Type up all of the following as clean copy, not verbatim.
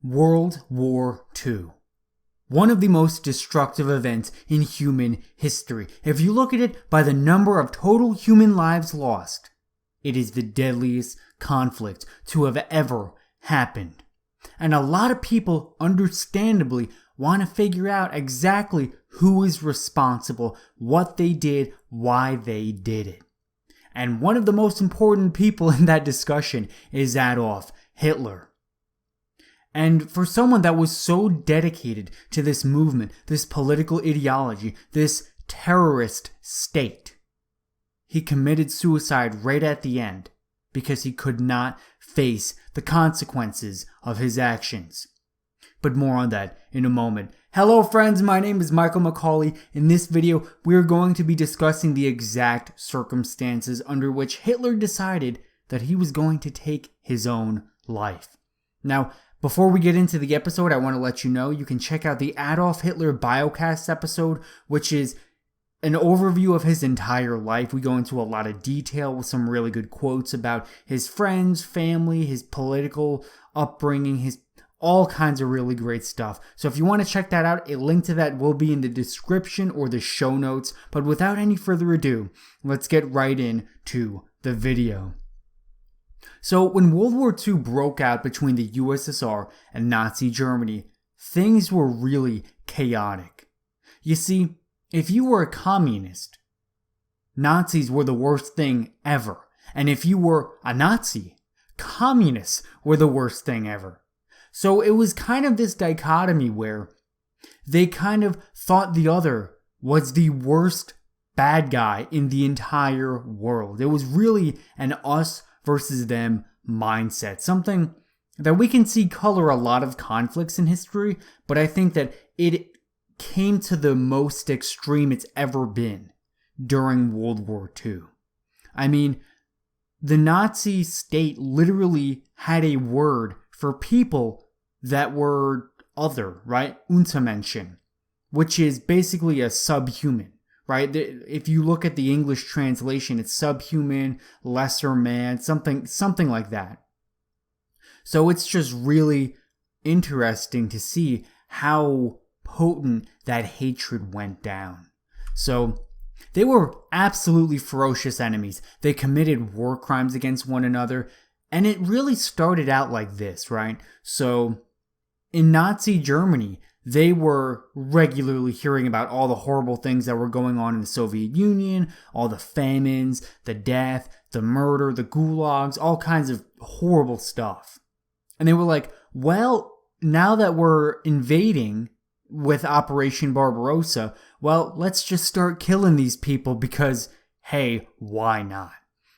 World War II. One of the most destructive events in human history. If you look at it by the number of total human lives lost, it is the deadliest conflict to have ever happened. And a lot of people, understandably, want to figure out exactly who is responsible, what they did, why they did it. And one of the most important people in that discussion is Adolf Hitler. And for someone that was so dedicated to this movement, this political ideology, this terrorist state, he committed suicide right at the end because he could not face the consequences of his actions. But more on that in a moment. Hello friends, my name is Michael McCauley. In this video, we are going to be discussing the exact circumstances under which Hitler decided that he was going to take his own life. Now, before we get into the episode, I want to let you know you can check out the Adolf Hitler Biocast episode, which is an overview of his entire life. We go into a lot of detail with some really good quotes about his friends, family, his political upbringing, his all kinds of really great stuff. So if you want to check that out, a link to that will be in the description or the show notes. But without any further ado, let's get right into the video. So when World War II broke out between the USSR and Nazi Germany, things were really chaotic. You see, if you were a communist, Nazis were the worst thing ever. And if you were a Nazi, communists were the worst thing ever. So it was kind of this dichotomy where they kind of thought the other was the worst bad guy in the entire world. It was really an us versus them mindset. Something that we can see color a lot of conflicts in history, but I think that it came to the most extreme it's ever been during World War II. I mean, the Nazi state literally had a word for people that were other, right? Untermenschen, which is basically a subhuman, right? If you look at the English translation, it's subhuman, lesser man, something like that. So it's just really interesting to see how potent that hatred went down. So they were absolutely ferocious enemies. They committed war crimes against one another, and it really started out like this, right? So in Nazi Germany, they were regularly hearing about all the horrible things that were going on in the Soviet Union, all the famines, the death, the murder, the gulags, all kinds of horrible stuff. And they were like, well, now that we're invading with Operation Barbarossa, well, let's just start killing these people because, hey, why not?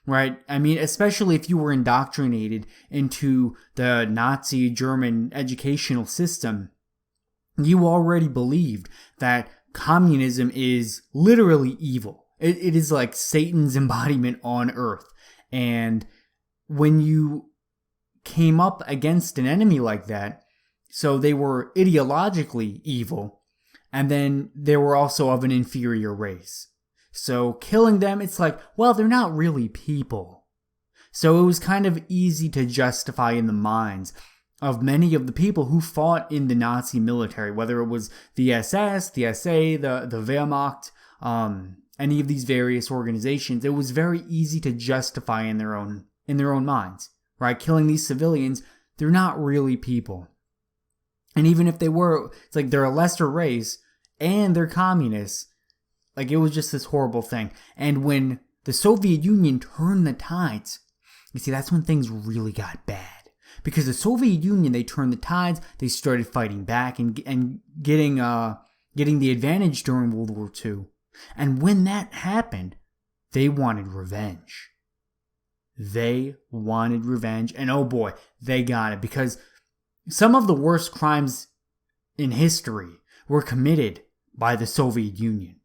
Right? I mean, especially if you were indoctrinated into the Nazi German educational system, you already believed that communism is literally evil. It is like Satan's embodiment on earth. And when you came up against an enemy like that, so they were ideologically evil, and then they were also of an inferior race. So killing them, it's like, well, they're not really people. So it was kind of easy to justify in the minds of many of the people who fought in the Nazi military, whether it was the SS, the SA, the Wehrmacht, any of these various organizations. It was very easy to justify in their own minds, right? Killing these civilians, they're not really people. And even if they were, it's like they're a lesser race and they're communists. Like, it was just this horrible thing. And when the Soviet Union turned the tides, you see, that's when things really got bad. Because the Soviet Union, they turned the tides, they started fighting back and getting the advantage during World War II. And when that happened, they wanted revenge. They wanted revenge, and oh boy, they got it. Because some of the worst crimes in history were committed by the Soviet Union.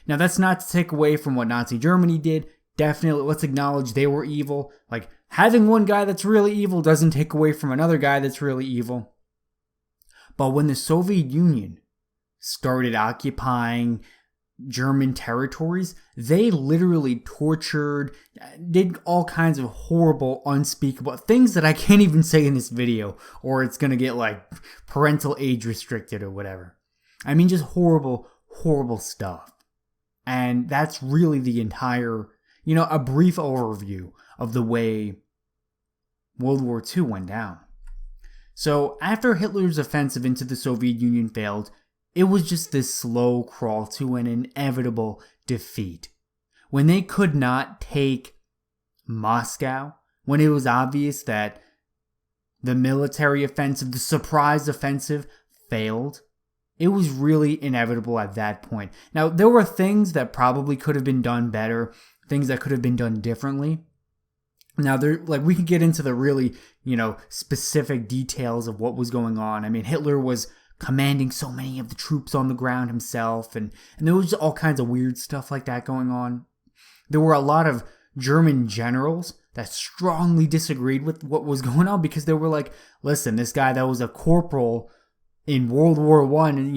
Now, that's not to take away from what Nazi Germany did. Definitely, let's acknowledge they were evil. Like, having one guy that's really evil doesn't take away from another guy that's really evil. But when the Soviet Union started occupying German territories, they literally tortured, did all kinds of horrible, unspeakable things that I can't even say in this video, or it's going to get like parental age restricted or whatever. I mean, just horrible, horrible stuff. And that's really the entire, a brief overview of the way World War II went down. So after Hitler's offensive into the Soviet Union failed, it was just this slow crawl to an inevitable defeat. When they could not take Moscow, when it was obvious that the military offensive, the surprise offensive, failed, it was really inevitable at that point. Now, there were things that probably could have been done better, things that could have been done differently. Now, we could get into the really, specific details of what was going on. I mean, Hitler was commanding so many of the troops on the ground himself, and there was all kinds of weird stuff like that going on. There were a lot of German generals that strongly disagreed with what was going on because they were like, listen, this guy that was a corporal in World War I, and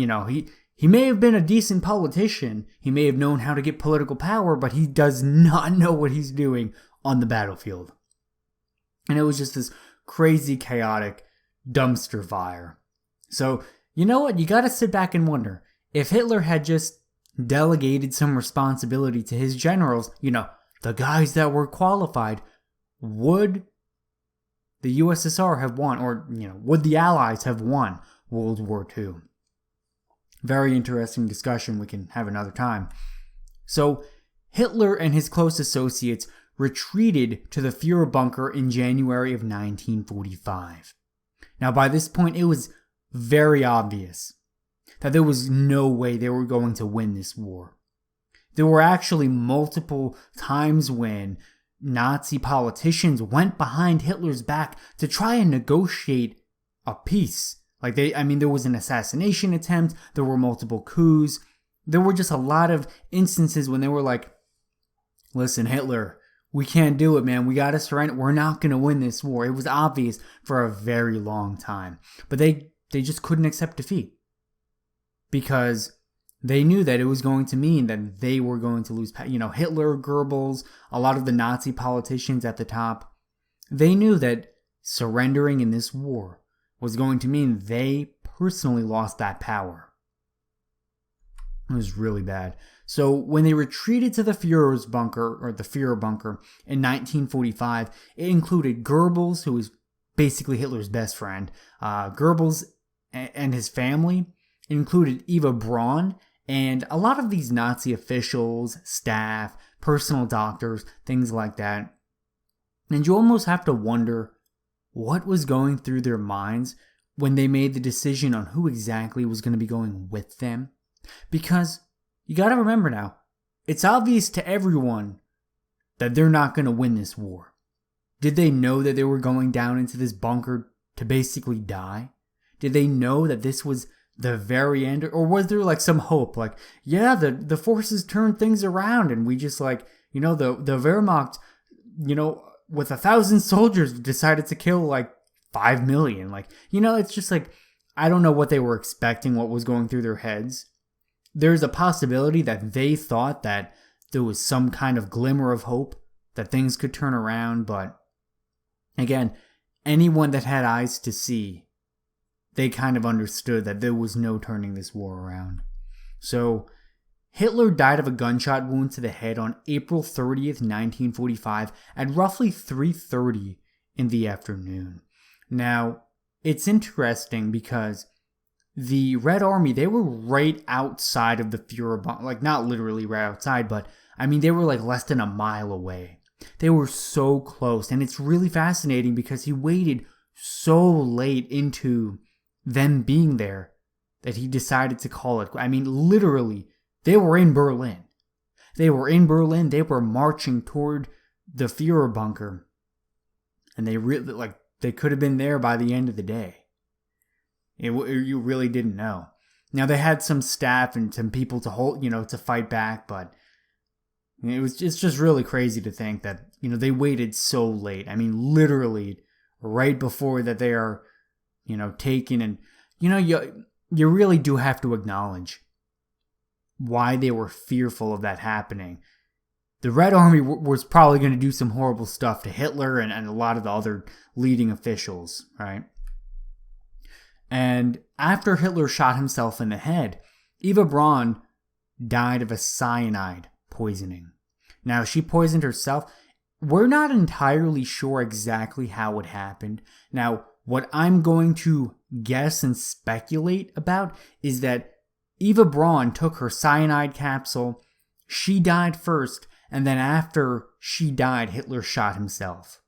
he may have been a decent politician, he may have known how to get political power, but he does not know what he's doing on the battlefield. And it was just this crazy, chaotic dumpster fire. So, you know what? You gotta sit back and wonder, if Hitler had just delegated some responsibility to his generals, the guys that were qualified, would the USSR have won, or, would the Allies have won World War II? Very interesting discussion we can have another time. So, Hitler and his close associates retreated to the Führer bunker in January of 1945. Now, by this point, it was very obvious that there was no way they were going to win this war. There were actually multiple times when Nazi politicians went behind Hitler's back to try and negotiate a peace. There was an assassination attempt, there were multiple coups, there were just a lot of instances when they were like, listen, Hitler, we can't do it, man. We got to surrender. We're not going to win this war. It was obvious for a very long time. But they just couldn't accept defeat because they knew that it was going to mean that they were going to lose. Hitler, Goebbels, a lot of the Nazi politicians at the top, they knew that surrendering in this war was going to mean they personally lost that power. It was really bad. So when they retreated to the Führer's bunker, or the Führer bunker, in 1945, it included Goebbels, who was basically Hitler's best friend, Goebbels and his family. It included Eva Braun, and a lot of these Nazi officials, staff, personal doctors, things like that. And you almost have to wonder what was going through their minds when they made the decision on who exactly was going to be going with them. Because you got to remember now, it's obvious to everyone that they're not going to win this war. Did they know that they were going down into this bunker to basically die? Did they know that this was the very end? Or was there like some hope? Like, yeah, the forces turned things around and we just the Wehrmacht, with 1,000 soldiers decided to kill like 5 million. It's just like, I don't know what they were expecting, what was going through their heads. There's a possibility that they thought that there was some kind of glimmer of hope that things could turn around. But again, anyone that had eyes to see, they kind of understood that there was no turning this war around. So Hitler died of a gunshot wound to the head on April 30th, 1945 at roughly 3:30 in the afternoon. Now, it's interesting because the Red Army, they were right outside of the Führer bunker. Not literally right outside, but they were less than a mile away. They were so close, and it's really fascinating because he waited so late into them being there that he decided to call it. Literally, they were in Berlin. They were marching toward the Führer bunker, and they really they could have been there by the end of the day. You really didn't know. Now, they had some staff and some people to hold, to fight back, but it's just really crazy to think that, they waited so late. Literally right before that they are, taken. And, you really do have to acknowledge why they were fearful of that happening. The Red Army was probably going to do some horrible stuff to Hitler and a lot of the other leading officials, right? And after Hitler shot himself in the head, Eva Braun died of a cyanide poisoning. Now, she poisoned herself. We're not entirely sure exactly how it happened. Now, what I'm going to guess and speculate about is that Eva Braun took her cyanide capsule, she died first, and then after she died, Hitler shot himself.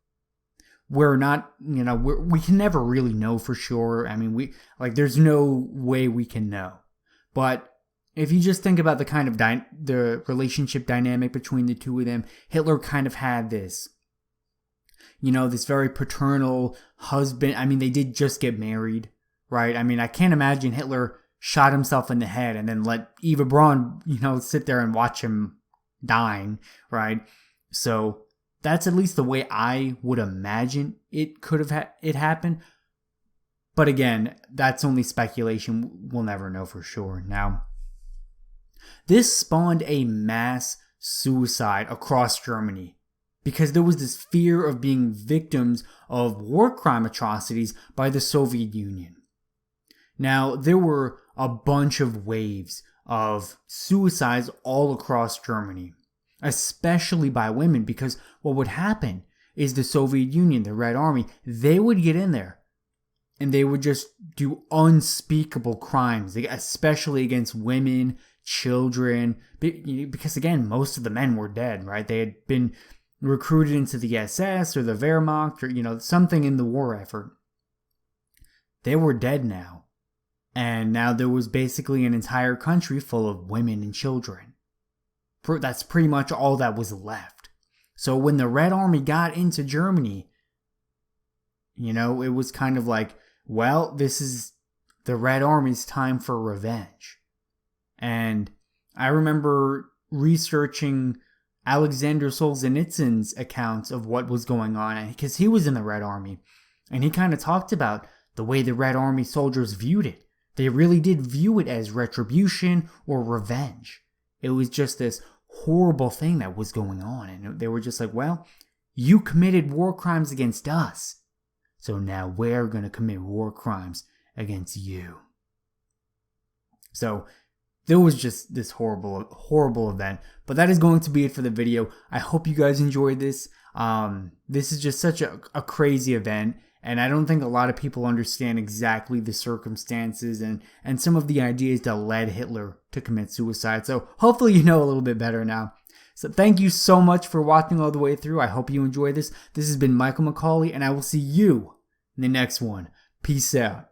We're not, we can never really know for sure. I mean, there's no way we can know. But if you just think about the kind of the relationship dynamic between the two of them, Hitler kind of had this, this very paternal husband. I mean, they did just get married, right? I mean, I can't imagine Hitler shot himself in the head and then let Eva Braun, sit there and watch him dying, right? So that's at least the way I would imagine it could have it happened. But again, that's only speculation. We'll never know for sure. Now, this spawned a mass suicide across Germany because there was this fear of being victims of war crime atrocities by the Soviet Union. Now, there were a bunch of waves of suicides all across Germany, especially by women, because what would happen is the Soviet Union, the Red Army, they would get in there and they would just do unspeakable crimes, especially against women, children, because again, most of the men were dead, right? They had been recruited into the SS or the Wehrmacht or, something in the war effort. They were dead now. And now there was basically an entire country full of women and children. That's pretty much all that was left. So when the Red Army got into Germany, it was kind of like, well, this is the Red Army's time for revenge. And I remember researching Alexander Solzhenitsyn's accounts of what was going on, because he was in the Red Army. And he kind of talked about the way the Red Army soldiers viewed it. They really did view it as retribution or revenge. It was just this horrible thing that was going on. And they were just like, well, you committed war crimes against us. So now we're going to commit war crimes against you. So there was just this horrible, horrible event. But that is going to be it for the video. I hope you guys enjoyed this. This is just such a crazy event. And I don't think a lot of people understand exactly the circumstances and some of the ideas that led Hitler to commit suicide. So hopefully you know a little bit better now. So thank you so much for watching all the way through. I hope you enjoyed this. This has been Michael McCauley, and I will see you in the next one. Peace out.